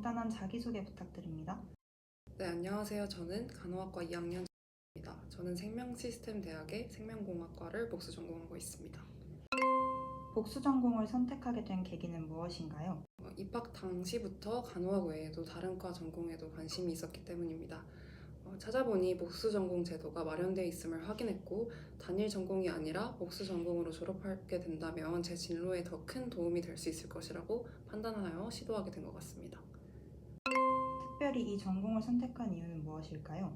간단한 자기소개 부탁드립니다. 네, 안녕하세요. 저는 간호학과 2학년입니다. 저는 생명시스템대학의 생명공학과를 복수 전공하고 있습니다. 복수 전공을 선택하게 된 계기는 무엇인가요? 입학 당시부터 간호학 외에도 다른 과 전공에도 관심이 있었기 때문입니다. 찾아보니 복수 전공 제도가 마련되어 있음을 확인했고, 단일 전공이 아니라 복수 전공으로 졸업하게 된다면 제 진로에 더 큰 도움이 될 수 있을 것이라고 판단하여 시도하게 된 것 같습니다. 특별히 이 전공을 선택한 이유는 무엇일까요?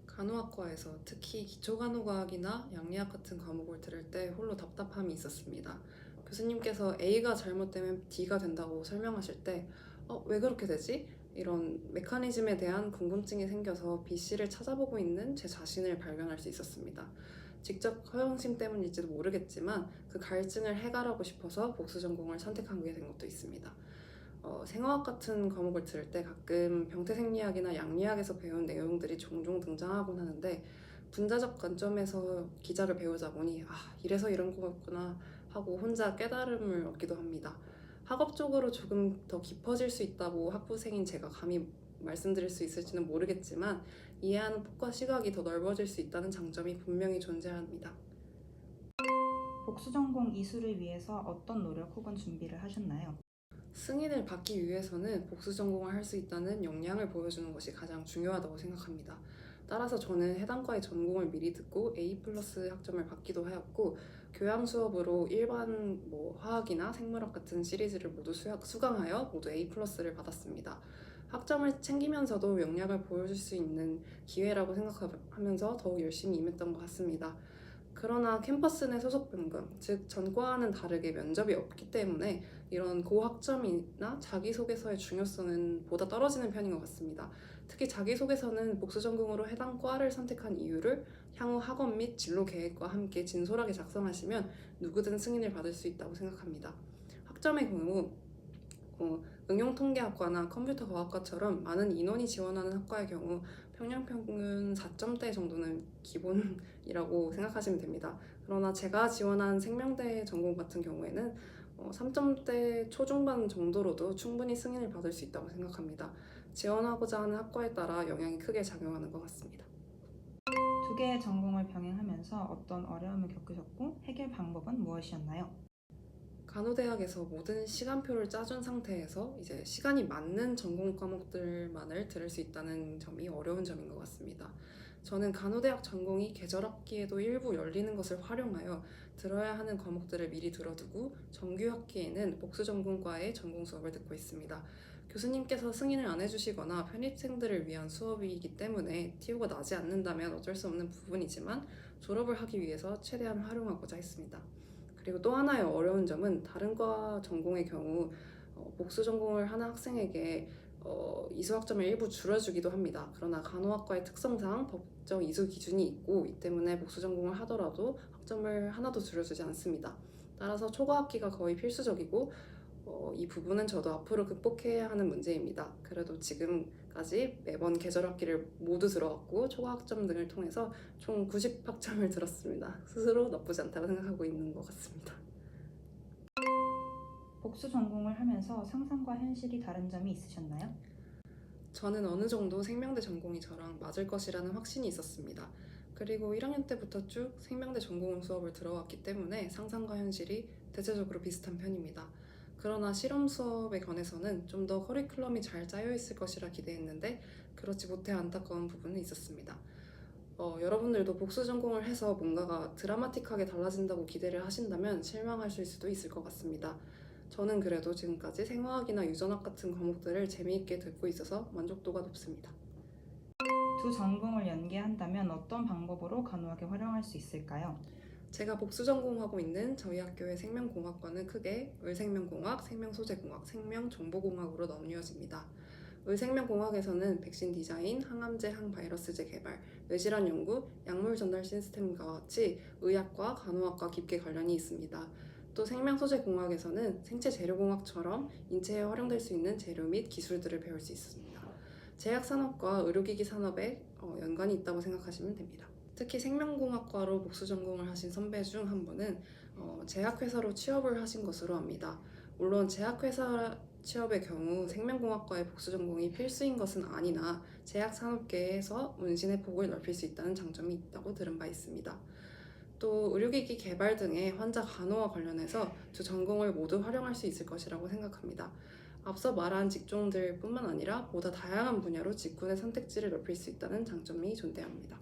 간호학과에서 특히 기초간호과학이나 양리학 같은 과목을 들을 때 홀로 답답함이 있었습니다. 교수님께서 A가 잘못되면 D가 된다고 설명하실 때 왜 그렇게 되지? 이런 메커니즘에 대한 궁금증이 생겨서 BC를 찾아보고 있는 제 자신을 발견할 수 있었습니다. 직접 허영심 때문일지도 모르겠지만 그 갈증을 해결하고 싶어서 복수 전공을 선택하게 된 것도 있습니다. 생화학 같은 과목을 들을 때 가끔 병태생리학이나 양리학에서 배운 내용들이 종종 등장하곤 하는데, 분자적 관점에서 기작을 배우다 보니 이래서 이런 거였구나 하고 혼자 깨달음을 얻기도 합니다. 학업적으로 조금 더 깊어질 수 있다고 학부생인 제가 감히 말씀드릴 수 있을지는 모르겠지만, 이해하는 폭과 시각이 더 넓어질 수 있다는 장점이 분명히 존재합니다. 복수 전공 이수를 위해서 어떤 노력 혹은 준비를 하셨나요? 승인을 받기 위해서는 복수 전공을 할 수 있다는 역량을 보여주는 것이 가장 중요하다고 생각합니다. 따라서 저는 해당 과의 전공을 미리 듣고 A 플러스 학점을 받기도 하였고, 교양 수업으로 일반 화학이나 생물학 같은 시리즈를 모두 수강하여 모두 A 플러스를 받았습니다. 학점을 챙기면서도 역량을 보여줄 수 있는 기회라고 생각하면서 더욱 열심히 임했던 것 같습니다. 그러나 캠퍼스 내 소속 변경, 즉 전과와는 다르게 면접이 없기 때문에 이런 고학점이나 자기소개서의 중요성은 보다 떨어지는 편인 것 같습니다. 특히 자기소개서는 복수 전공으로 해당 과를 선택한 이유를 향후 학업 및 진로 계획과 함께 진솔하게 작성하시면 누구든 승인을 받을 수 있다고 생각합니다. 학점의 경우 응용통계학과나 컴퓨터과학과처럼 많은 인원이 지원하는 학과의 경우 평균 4점대 정도는 기본이라고 생각하시면 됩니다. 그러나 제가 지원한 생명대 전공 같은 경우에는 3점대 초중반 정도로도 충분히 승인을 받을 수 있다고 생각합니다. 지원하고자 하는 학과에 따라 영향이 크게 작용하는 것 같습니다. 두 개의 전공을 병행하면서 어떤 어려움을 겪으셨고 해결 방법은 무엇이었나요? 간호대학에서 모든 시간표를 짜준 상태에서 이제 시간이 맞는 전공 과목들만을 들을 수 있다는 점이 어려운 점인 것 같습니다. 저는 간호대학 전공이 계절학기에도 일부 열리는 것을 활용하여 들어야 하는 과목들을 미리 들어두고 정규 학기에는 복수 전공과의 전공 수업을 듣고 있습니다. 교수님께서 승인을 안 해주시거나 편입생들을 위한 수업이기 때문에 TO가 나지 않는다면 어쩔 수 없는 부분이지만 졸업을 하기 위해서 최대한 활용하고자 했습니다. 그리고 또 하나의 어려운 점은 다른 과 전공의 경우 복수 전공을 하는 학생에게 이수학점을 일부 줄여주기도 합니다. 그러나 간호학과의 특성상 법적 이수 기준이 있고 이 때문에 복수 전공을 하더라도 학점을 하나도 줄여주지 않습니다. 따라서 초과학기가 거의 필수적이고 이 부분은 저도 앞으로 극복해야 하는 문제입니다. 그래도 지금까지 매번 계절학기를 모두 들어왔고 초과학점 등을 통해서 총 90학점을 들었습니다. 스스로 나쁘지 않다고 생각하고 있는 것 같습니다. 복수 전공을 하면서 상상과 현실이 다른 점이 있으셨나요? 저는 어느 정도 생명대 전공이 저랑 맞을 것이라는 확신이 있었습니다. 그리고 1학년 때부터 쭉 생명대 전공 수업을 들어왔기 때문에 상상과 현실이 대체적으로 비슷한 편입니다. 그러나 실험 수업에 관해서는 좀 더 커리큘럼이 잘 짜여 있을 것이라 기대했는데 그렇지 못해 안타까운 부분은 있었습니다. 여러분들도 복수 전공을 해서 뭔가가 드라마틱하게 달라진다고 기대를 하신다면 실망하실 수도 있을 것 같습니다. 저는 그래도 지금까지 생화학이나 유전학 같은 과목들을 재미있게 듣고 있어서 만족도가 높습니다. 두 전공을 연계한다면 어떤 방법으로 간호학에 활용할 수 있을까요? 제가 복수 전공하고 있는 저희 학교의 생명공학과는 크게 의생명공학, 생명소재공학, 생명정보공학으로 나뉘어집니다. 의생명공학에서는 백신 디자인, 항암제, 항바이러스제 개발, 뇌질환 연구, 약물 전달 시스템과 같이 의학과 간호학과 깊게 관련이 있습니다. 또 생명소재공학에서는 생체 재료공학처럼 인체에 활용될 수 있는 재료 및 기술들을 배울 수 있습니다. 제약산업과 의료기기 산업에 연관이 있다고 생각하시면 됩니다. 특히 생명공학과로 복수 전공을 하신 선배 중 한 분은 제약회사로 취업을 하신 것으로 압니다. 물론 제약회사 취업의 경우 생명공학과의 복수 전공이 필수인 것은 아니나 제약산업계에서 문신의 폭을 넓힐 수 있다는 장점이 있다고 들은 바 있습니다. 또 의료기기 개발 등의 환자 간호와 관련해서 두 전공을 모두 활용할 수 있을 것이라고 생각합니다. 앞서 말한 직종들뿐만 아니라 보다 다양한 분야로 직군의 선택지를 넓힐 수 있다는 장점이 존재합니다.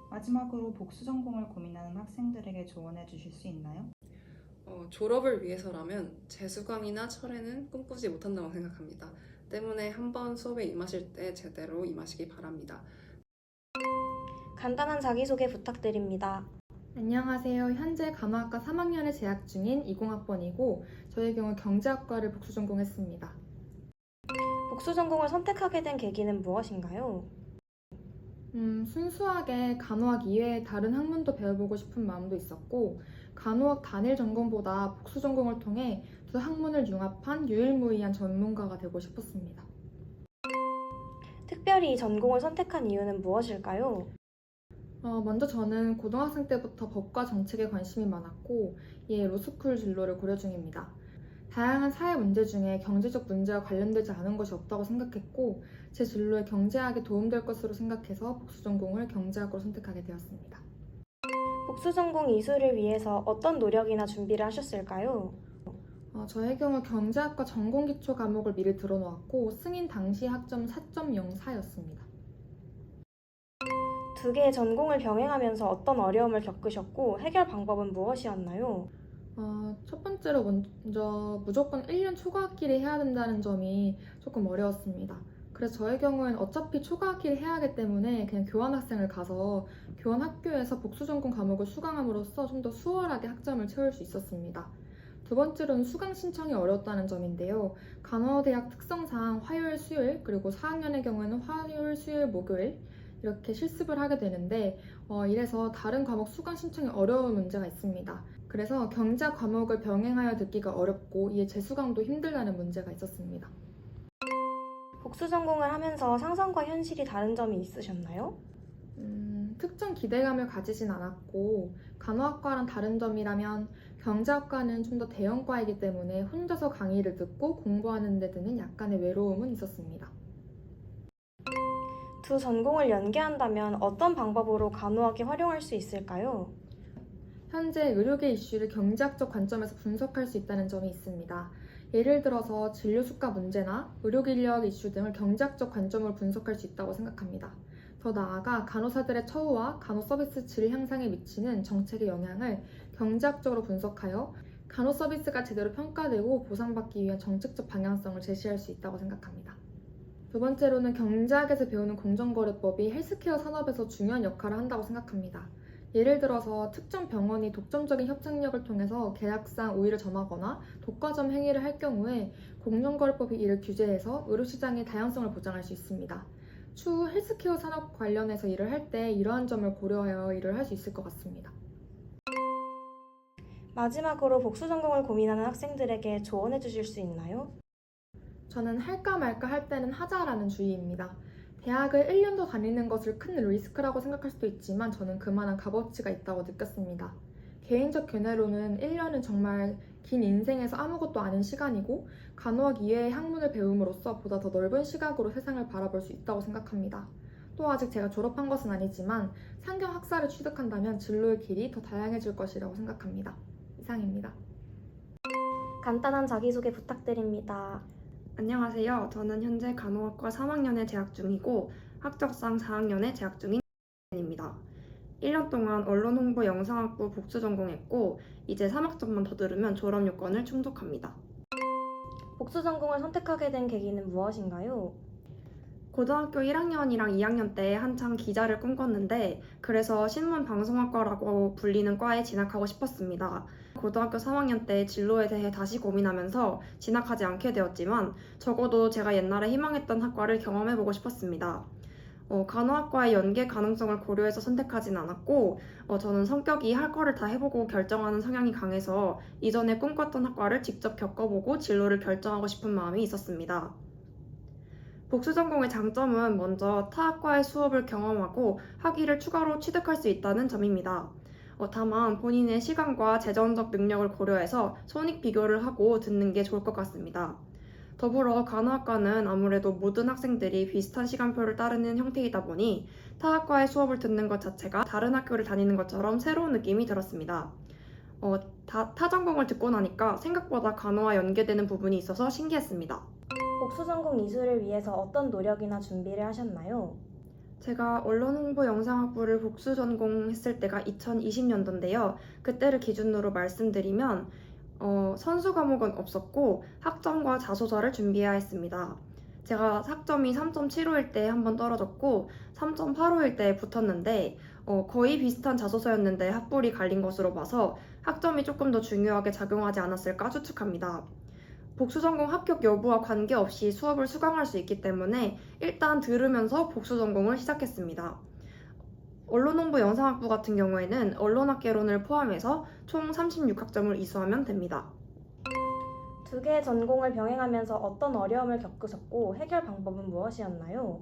마지막으로 복수 전공을 고민하는 학생들에게 조언해 주실 수 있나요? 졸업을 위해서라면 재수강이나 철회는 꿈꾸지 못한다고 생각합니다. 때문에 한번 수업에 임하실 때 제대로 임하시기 바랍니다. 간단한 자기소개 부탁드립니다. 안녕하세요. 현재 간호학과 3학년에 재학 중인 20학번이고 저의 경우 경제학과를 복수 전공했습니다. 복수 전공을 선택하게 된 계기는 무엇인가요? 순수하게 간호학 이외의 다른 학문도 배워보고 싶은 마음도 있었고 간호학 단일 전공보다 복수 전공을 통해 두 학문을 융합한 유일무이한 전문가가 되고 싶었습니다. 특별히 이 전공을 선택한 이유는 무엇일까요? 먼저 저는 고등학생 때부터 법과 정책에 관심이 많았고 이에 로스쿨 진로를 고려 중입니다. 다양한 사회 문제 중에 경제적 문제와 관련되지 않은 것이 없다고 생각했고 제 진로에 경제학이 도움될 것으로 생각해서 복수 전공을 경제학으로 선택하게 되었습니다. 복수 전공 이수를 위해서 어떤 노력이나 준비를 하셨을까요? 저의 경우 경제학과 전공 기초 과목을 미리 들어놓았고 승인 당시 학점 4.04였습니다. 두 개의 전공을 병행하면서 어떤 어려움을 겪으셨고 해결 방법은 무엇이었나요? 첫 번째로 먼저 무조건 1년 초과학기를 해야 된다는 점이 조금 어려웠습니다. 그래서 저의 경우에는 어차피 초과학기를 해야 하기 때문에 그냥 교환학생을 가서 교환학교에서 복수전공 과목을 수강함으로써 좀 더 수월하게 학점을 채울 수 있었습니다. 두 번째로는 수강 신청이 어려웠다는 점인데요. 간호대학 특성상 화요일, 수요일, 그리고 4학년의 경우에는 화요일, 수요일, 목요일 이렇게 실습을 하게 되는데 이래서 다른 과목 수강 신청이 어려운 문제가 있습니다. 그래서 경제학 과목을 병행하여 듣기가 어렵고 이에 재수강도 힘들다는 문제가 있었습니다. 복수 전공을 하면서 상상과 현실이 다른 점이 있으셨나요? 특정 기대감을 가지진 않았고 간호학과랑 다른 점이라면 경제학과는 좀 더 대형과이기 때문에 혼자서 강의를 듣고 공부하는 데 드는 약간의 외로움은 있었습니다. 두 전공을 연계한다면 어떤 방법으로 간호학에 활용할 수 있을까요? 현재 의료계 이슈를 경제학적 관점에서 분석할 수 있다는 점이 있습니다. 예를 들어서 진료 수가 문제나 의료인력 이슈 등을 경제학적 관점으로 분석할 수 있다고 생각합니다. 더 나아가 간호사들의 처우와 간호 서비스 질 향상에 미치는 정책의 영향을 경제학적으로 분석하여 간호 서비스가 제대로 평가되고 보상받기 위한 정책적 방향성을 제시할 수 있다고 생각합니다. 두 번째로는 경제학에서 배우는 공정거래법이 헬스케어 산업에서 중요한 역할을 한다고 생각합니다. 예를 들어서 특정 병원이 독점적인 협상력을 통해서 계약상 우위를 점하거나 독과점 행위를 할 경우에 공정거래법이 이를 규제해서 의료시장의 다양성을 보장할 수 있습니다. 추후 헬스케어 산업 관련해서 일을 할 때 이러한 점을 고려하여 일을 할 수 있을 것 같습니다. 마지막으로 복수 전공을 고민하는 학생들에게 조언해 주실 수 있나요? 저는 할까 말까 할 때는 하자라는 주의입니다. 대학을 1년 더 다니는 것을 큰 리스크라고 생각할 수도 있지만 저는 그만한 값어치가 있다고 느꼈습니다. 개인적 견해로는 1년은 정말 긴 인생에서 아무것도 아닌 시간이고 간호학 이외의 학문을 배움으로써 보다 더 넓은 시각으로 세상을 바라볼 수 있다고 생각합니다. 또 아직 제가 졸업한 것은 아니지만 상경 학사를 취득한다면 진로의 길이 더 다양해질 것이라고 생각합니다. 이상입니다. 간단한 자기소개 부탁드립니다. 안녕하세요. 저는 현재 간호학과 3학년에 재학 중이고 학적상 4학년에 재학 중인 입니다. 1년 동안 언론홍보 영상학부 복수 전공했고 이제 3학점만 더 들으면 졸업 요건을 충족합니다. 복수 전공을 선택하게 된 계기는 무엇인가요? 고등학교 1학년이랑 2학년 때 한창 기자를 꿈꿨는데 그래서 신문방송학과라고 불리는 과에 진학하고 싶었습니다. 고등학교 3학년 때 진로에 대해 다시 고민하면서 진학하지 않게 되었지만 적어도 제가 옛날에 희망했던 학과를 경험해보고 싶었습니다. 간호학과의 연계 가능성을 고려해서 선택하진 않았고 저는 성격이 할 거를 다 해보고 결정하는 성향이 강해서 이전에 꿈꿨던 학과를 직접 겪어보고 진로를 결정하고 싶은 마음이 있었습니다. 복수 전공의 장점은 먼저 타 학과의 수업을 경험하고 학위를 추가로 취득할 수 있다는 점입니다. 다만 본인의 시간과 재정적 능력을 고려해서 손익 비교를 하고 듣는 게 좋을 것 같습니다. 더불어 간호학과는 아무래도 모든 학생들이 비슷한 시간표를 따르는 형태이다 보니 타 학과의 수업을 듣는 것 자체가 다른 학교를 다니는 것처럼 새로운 느낌이 들었습니다. 타 전공을 듣고 나니까 생각보다 간호와 연계되는 부분이 있어서 신기했습니다. 복수전공 이수를 위해서 어떤 노력이나 준비를 하셨나요? 제가 언론홍보영상학부를 복수 전공했을 때가 2020년도인데요. 그때를 기준으로 말씀드리면 선수 과목은 없었고 학점과 자소서를 준비해야 했습니다. 제가 학점이 3.75일 때 한번 떨어졌고 3.85일 때 붙었는데 거의 비슷한 자소서였는데 학불이 갈린 것으로 봐서 학점이 조금 더 중요하게 작용하지 않았을까 추측합니다. 복수전공 합격 여부와 관계없이 수업을 수강할 수 있기 때문에 일단 들으면서 복수전공을 시작했습니다. 언론홍보 영상학부 같은 경우에는 언론학개론을 포함해서 총 36학점을 이수하면 됩니다. 두 개의 전공을 병행하면서 어떤 어려움을 겪으셨고 해결 방법은 무엇이었나요?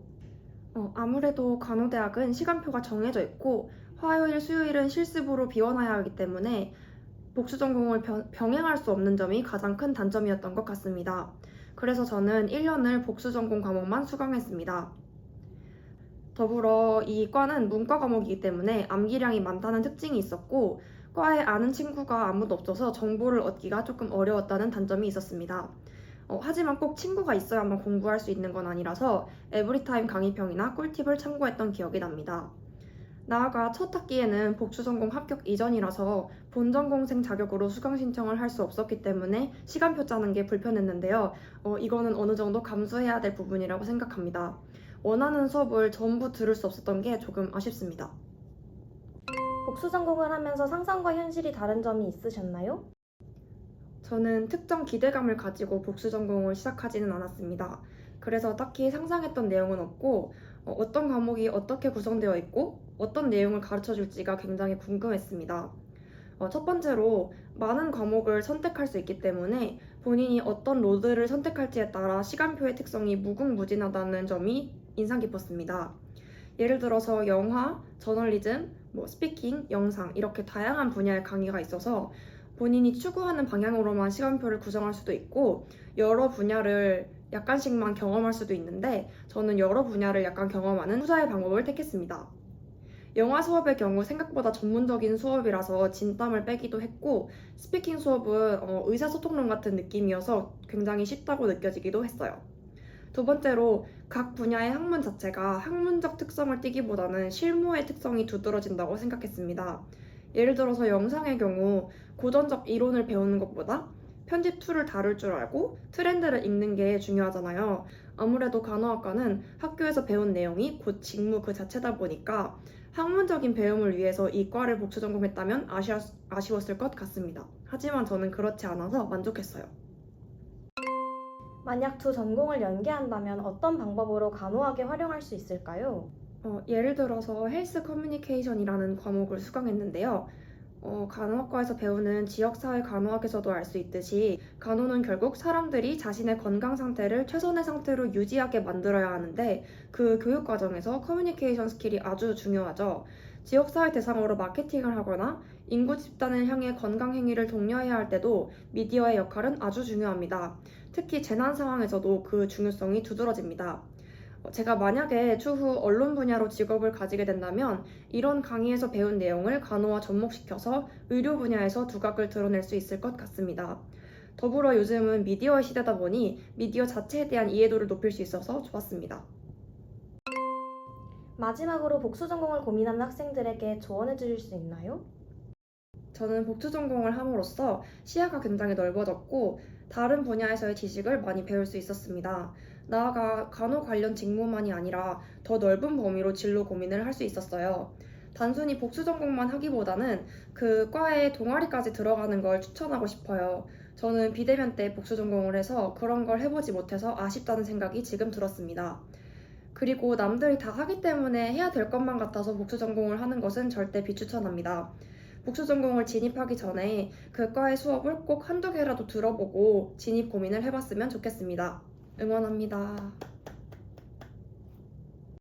아무래도 간호대학은 시간표가 정해져 있고 화요일, 수요일은 실습으로 비워놔야 하기 때문에 복수전공을 병행할 수 없는 점이 가장 큰 단점이었던 것 같습니다. 그래서 저는 1년을 복수전공 과목만 수강했습니다. 더불어 이 과는 문과 과목이기 때문에 암기량이 많다는 특징이 있었고 과에 아는 친구가 아무도 없어서 정보를 얻기가 조금 어려웠다는 단점이 있었습니다. 하지만 꼭 친구가 있어야만 공부할 수 있는 건 아니라서 에브리타임 강의평이나 꿀팁을 참고했던 기억이 납니다. 나아가 첫 학기에는 복수전공 합격 이전이라서 본전공생 자격으로 수강 신청을 할 수 없었기 때문에 시간표 짜는 게 불편했는데요. 이거는 어느 정도 감수해야 될 부분이라고 생각합니다. 원하는 수업을 전부 들을 수 없었던 게 조금 아쉽습니다. 복수전공을 하면서 상상과 현실이 다른 점이 있으셨나요? 저는 특정 기대감을 가지고 복수전공을 시작하지는 않았습니다. 그래서 딱히 상상했던 내용은 없고 어떤 과목이 어떻게 구성되어 있고 어떤 내용을 가르쳐 줄지가 굉장히 궁금했습니다. 첫 번째로 많은 과목을 선택할 수 있기 때문에 본인이 어떤 로드를 선택할지에 따라 시간표의 특성이 무궁무진하다는 점이 인상 깊었습니다. 예를 들어서 영화, 저널리즘, 스피킹, 영상 이렇게 다양한 분야의 강의가 있어서 본인이 추구하는 방향으로만 시간표를 구성할 수도 있고 여러 분야를 약간씩만 경험할 수도 있는데 저는 여러 분야를 약간 경험하는 후자의 방법을 택했습니다. 영화 수업의 경우 생각보다 전문적인 수업이라서 진땀을 빼기도 했고 스피킹 수업은 의사소통론 같은 느낌이어서 굉장히 쉽다고 느껴지기도 했어요. 두 번째로 각 분야의 학문 자체가 학문적 특성을 띠기보다는 실무의 특성이 두드러진다고 생각했습니다. 예를 들어서 영상의 경우 고전적 이론을 배우는 것보다 편집 툴을 다룰 줄 알고 트렌드를 읽는 게 중요하잖아요. 아무래도 간호학과는 학교에서 배운 내용이 곧 직무 그 자체다 보니까 학문적인 배움을 위해서 이 과를 복수 전공했다면 아쉬웠을 것 같습니다. 하지만 저는 그렇지 않아서 만족했어요. 만약 두 전공을 연계한다면 어떤 방법으로 간호학에 활용할 수 있을까요? 예를 들어서 헬스 커뮤니케이션이라는 과목을 수강했는데요. 간호학과에서 배우는 지역사회 간호학에서도 알 수 있듯이 간호는 결국 사람들이 자신의 건강 상태를 최선의 상태로 유지하게 만들어야 하는데 그 교육 과정에서 커뮤니케이션 스킬이 아주 중요하죠. 지역사회 대상으로 마케팅을 하거나 인구 집단을 향해 건강 행위를 독려해야 할 때도 미디어의 역할은 아주 중요합니다. 특히 재난 상황에서도 그 중요성이 두드러집니다. 제가 만약에 추후 언론 분야로 직업을 가지게 된다면 이런 강의에서 배운 내용을 간호와 접목시켜서 의료 분야에서 두각을 드러낼 수 있을 것 같습니다. 더불어 요즘은 미디어의 시대다 보니 미디어 자체에 대한 이해도를 높일 수 있어서 좋았습니다. 마지막으로 복수 전공을 고민하는 학생들에게 조언해 주실 수 있나요? 저는 복수 전공을 함으로써 시야가 굉장히 넓어졌고 다른 분야에서의 지식을 많이 배울 수 있었습니다. 나아가 간호 관련 직무만이 아니라 더 넓은 범위로 진로 고민을 할 수 있었어요. 단순히 복수 전공만 하기보다는 그 과에 동아리까지 들어가는 걸 추천하고 싶어요. 저는 비대면 때 복수 전공을 해서 그런 걸 해보지 못해서 아쉽다는 생각이 지금 들었습니다. 그리고 남들이 다 하기 때문에 해야 될 것만 같아서 복수 전공을 하는 것은 절대 비추천합니다. 복수 전공을 진입하기 전에 그 과의 수업을 꼭 한두 개라도 들어보고 진입 고민을 해봤으면 좋겠습니다. 응원합니다.